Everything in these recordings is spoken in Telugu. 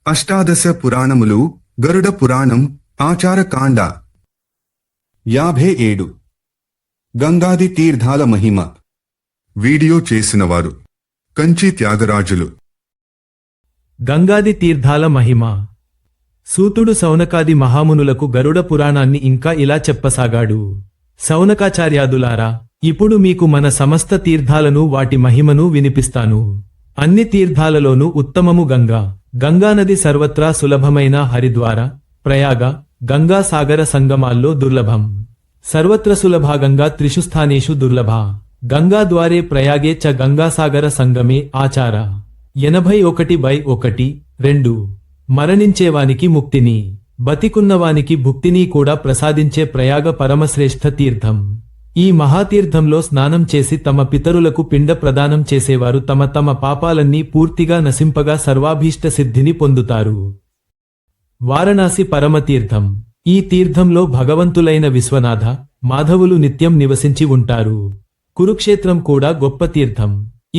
అష్టాదశ పురాణములు గరుడ పురాణం ఆచారకాండ 57 గంగాది తీర్థాల మహిమ. వీడియో చేసినవారు కంచి త్యాగరాజులు. గంగాది తీర్థాల మహిమ. సూతుడు సౌనకాది మహామునులకు గరుడ పురాణాన్ని ఇంకా ఇలా చెప్పసాగాడు. సౌనకాచార్యాదులారా, ఇప్పుడు మీకు మన సమస్త తీర్థాలను వాటి మహిమను వినిపిస్తాను. అన్ని తీర్థాలలోనూ ఉత్తమము గంగా. గంగానది సర్వత్రా సులభమైన హరిద్వార, ప్రయాగ, గంగా సాగర సంగమాల్లో దుర్లభం. సర్వత్ర సులభా గంగా త్రిషు స్థానేషు దుర్లభ. గంగా ద్వారే ప్రయాగే చ గంగాసాగర సంగమే ఆచార. 81/1-2 మరణించేవానికి ముక్తిని, బతికున్నవానికి భుక్తిని కూడా ప్రసాదించే ప్రయాగ పరమశ్రేష్ఠ తీర్థం. ఈ మహాతీర్థంలో స్నానం చేసి తమ పితరులకు పిండ ప్రదానం చేసేవారు తమ తమ పాపాలన్నీ పూర్తిగా నశింపగా సర్వాభీష్ట సిద్ధిని పొందుతారు. వారణాసి పరమతీర్థం. ఈ తీర్థంలో భగవంతులైన విశ్వనాథ, మాధవులు నిత్యం నివసించి ఉంటారు. కురుక్షేత్రం కూడా గొప్ప తీర్థం.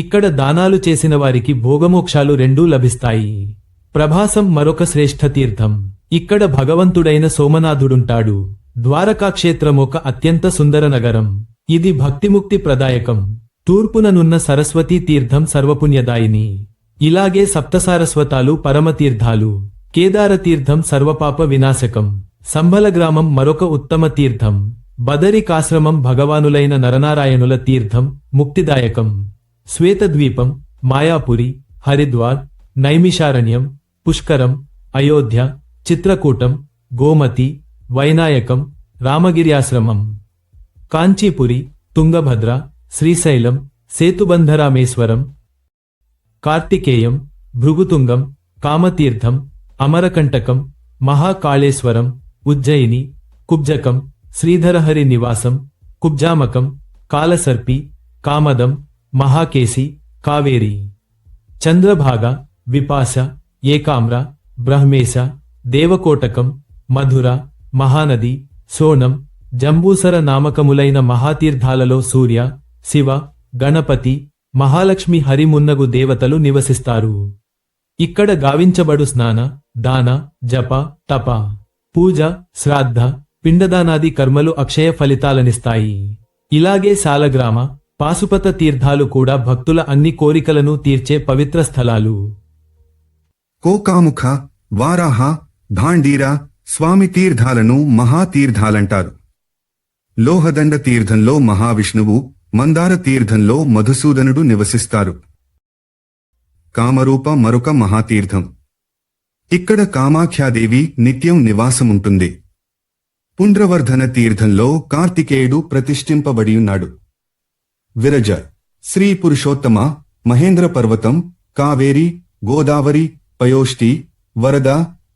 ఇక్కడ దానాలు చేసిన వారికి భోగమోక్షాలు రెండూ లభిస్తాయి. ప్రభాసం మరొక శ్రేష్ఠ తీర్థం. ఇక్కడ భగవంతుడైన సోమనాథుడుంటాడు. ద్వారకాక్షేత్రం ఒక అత్యంత సుందర నగరం. ఇది భక్తిముక్తి ప్రదాయకం. తూర్పుననున్న సరస్వతీ తీర్థం సర్వపుణ్యదాయిని. ఇలాగే సప్తసారస్వతాలు పరమతీర్థాలు. కేదారతీర్థం సర్వపాప వినాశకం. సంభల గ్రామం మరొక ఉత్తమ తీర్థం. బదరికాశ్రమం భగవానులైన నరనారాయణుల తీర్థం, ముక్తిదాయకం. శ్వేతద్వీపం, మాయాపురి, హరిద్వార్, నైమిషారణ్యం, పుష్కరం, అయోధ్య, చిత్రకూటం, గోమతి, వైనాయకం, రామగిర్యాశ్రమం, కాంచీపురి, తుంగభద్ర, శ్రీశైలం, సేతుబంధరామేశ్వరం, కార్తికేయం, భృగుతుంగం, కామతీర్థం, అమరకంటకం, మహాకాళేశ్వరం, ఉజ్జయిని, కుబ్జకం, శ్రీధరహరి నివాసం, కుబ్జామకం, కాలసర్పి, కామదం, మహాకేశి, కావేరి, చంద్రభాగ, విపాస, ఏకామ్ర, బ్రహ్మేశ, దేవకోటకం, మధుర, మహానది, సోనం, జంబూసర నామకములైన మహాతీర్థాలలో సూర్య, శివ, గణపతి, మహాలక్ష్మి హరిమున్నగు దేవతలు నివసిస్తారు. ఇక్కడ గావించబడు స్నాన, దాన, జప, తప, పూజ, శ్రాద్ధ, పిండదానాది కర్మలు అక్షయ ఫలితాలనిస్తాయి. ఇలాగే సాలగ్రామ, పాశుపత తీర్థాలు కూడా భక్తుల అన్ని కోరికలను తీర్చే పవిత్ర స్థలాలు. కోకాముఖ, వారాహ, భాండీర, స్వామి తీర్థాలను మహాతీర్థాలంటారు. లోహదండ తీర్థంలో మహావిష్ణువు, మందార తీర్థంలో మధుసూదనుడు నివసిస్తారు. కామరూప మరొక మహాతీర్థం. ఇక్కడ కామాఖ్యాదేవి నిత్యం నివాసముంటుంది. పుండ్రవర్ధన తీర్థంలో కార్తికేయుడు ప్రతిష్ఠింపబడియున్నాడు. విరజ, శ్రీ పురుషోత్తమ, మహేంద్ర పర్వతం, కావేరి, గోదావరి, పయోష్టి, వరద,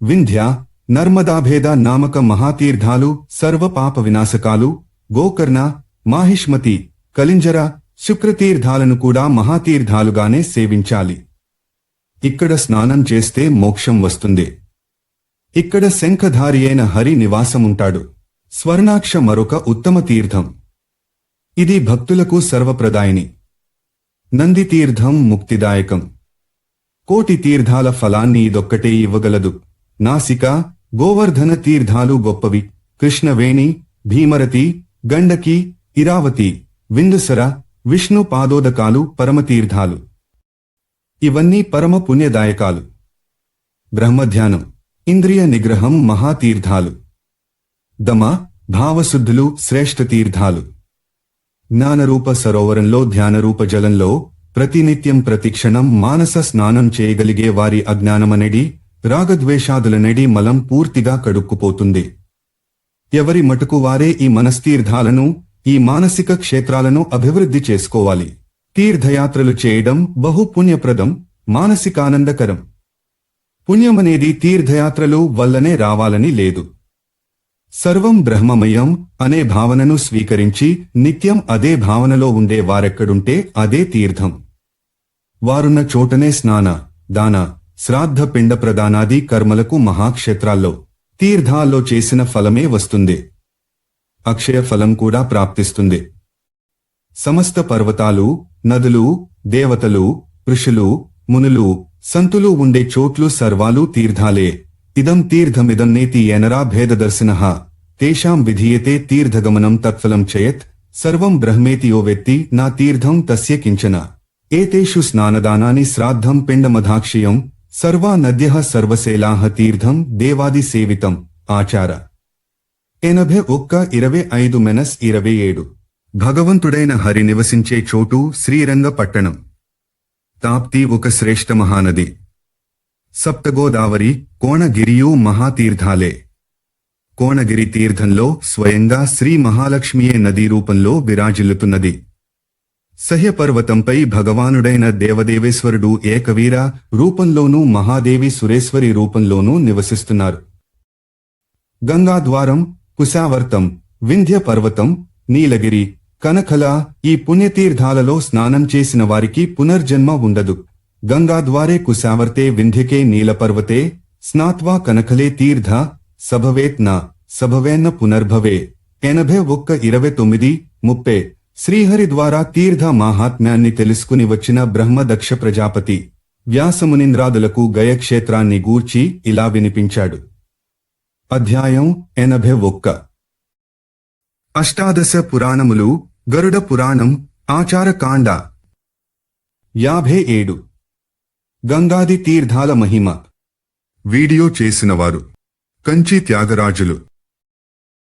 వింధ్య, నర్మదాభేద నామక మహాతీర్థాలు సర్వ పాప వినాశకాలు. గోకర్ణ, మాహిష్మతి, కలింజర, శుక్రతీర్థాలను కూడా మహాతీర్థాలుగానే సేవించాలి. ఇక్కడ స్నానం చేస్తే మోక్షం వస్తుంది. ఇక్కడ శంఖధారి అయిన హరి నివాసముంటాడు. స్వర్ణాక్ష మరొక ఉత్తమ తీర్థం. ఇది భక్తులకు సర్వప్రదాయిని. నంది తీర్థం ముక్తిదాయకం. కోటి తీర్థాల ఫలాన్ని ఇదొక్కటే ఇవ్వగలదు. నాసిక, గోవర్ధన తీర్థాలు గొప్పవి. కృష్ణవేణి, భీమరతి, గండకి, ఇరావతి, విందుసర, విష్ణు పాదోదకాలు పరమతీర్థాలు. ఇవన్నీ పరమ పుణ్యదాయకాలు. బ్రహ్మధ్యానం, ఇంద్రియ నిగ్రహం మహాతీర్థాలు. దమ, భావశుద్ధులు శ్రేష్ఠ తీర్థాలు. జ్ఞానరూప సరోవరంలో ధ్యానరూప జలంలో ప్రతినిత్యం ప్రతిక్షణం మానస స్నానం చేయగలిగే వారి అజ్ఞానమనెడి, రాగద్వేషాదులనెడి మలం పూర్తిగా కడుక్కుపోతుంది. ఎవరి మటుకు వారే ఈ మనస్తీర్థాలను, ఈ మానసిక క్షేత్రాలను అభివృద్ధి చేసుకోవాలి. తీర్థయాత్రలు చేయడం బహు పుణ్యప్రదం, మానసికానందకరం. పుణ్యమనేది తీర్థయాత్రలు వల్లనే రావాలని లేదు. సర్వం బ్రహ్మమయం అనే భావనను స్వీకరించి నిత్యం అదే భావనలో ఉండే వారెక్కడుంటే అదే తీర్థం. వారున్న చోటనే స్నాన, దాన, శ్రాద్ధ, పిండ ప్రదానాది కర్మలకు మహాక్షేత్రాల్లో, తీర్థాల్లో చేసిన ఫలమే వస్తుంది. అక్షయ ఫలం కూడా ప్రాప్తిస్తుంది. సమస్త పర్వతాలు, నదులు, దేవతలు, ఋషులు, మునులు, సంతులు ఉండే చోట్లు సర్వాలు తీర్థాలే. ఇదం తీర్థమిదం నేతి యనరా భేదదర్శినః తేషాం విధీయతే తీర్థగమనం తత్ఫలం చయత్ సర్వం బ్రహ్మేతి యో వెత్తి నా తీర్థం తస్య కించన. ఏతేషు స్నానదానాని శ్రాద్ధం పిండమధాక్షియం సర్వా నద్యః సర్వశైలాః తీర్థం దేవాది సేవితం. ఆచార 81:25-27. భగవంతుడైన హరి నివసించే చోటు శ్రీరంగపట్టణం. తాప్తి ఒక శ్రేష్ఠ మహానది. సప్తగోదావరి, కోణగిరియు మహాతీర్థాలే. కోణగిరి తీర్థంలో స్వయంగా శ్రీ మహాలక్ష్మియే నదీ రూపంలో విరాజిల్లుతున్నది. సహ్యపర్వతంపై భగవానుడైన దేవదేవేశ్వరుడు ఏకవీర రూపంలోనూ మహాదేవి సురేశ్వరి రూపంలోనూ నివసిస్తున్నారు. గంగాద్వారం, కుశావర్తం, వింధ్య పర్వతం, నీలగిరి, కనకల ఈ పుణ్యతీర్థాలలో స్నానం చేసిన వారికి పునర్జన్మ ఉండదు. గంగాద్వారే కుశావర్తే వింధ్యకే నీలపర్వతే స్నాత్వా కనకలే తీర్థ సభవేత్ న సభవేన్న పునర్భవే. 81:29-30. శ్రీహరి ద్వారా తీర్థ మాహాత్మ్యాన్ని తెలుసుకుని వచ్చిన బ్రహ్మదక్ష ప్రజాపతి వ్యాసమునింద్రాదులకు గయక్షేత్రాన్ని గూర్చి ఇలా వినిపించాడు. అధ్యాయం 81. అష్టాదశ పురాణములు. గరుడ పురాణం. ఆచారకాండ 57. గంగాది తీర్థాల మహిమ. వీడియో చేసినవారు కంచి త్యాగరాజులు.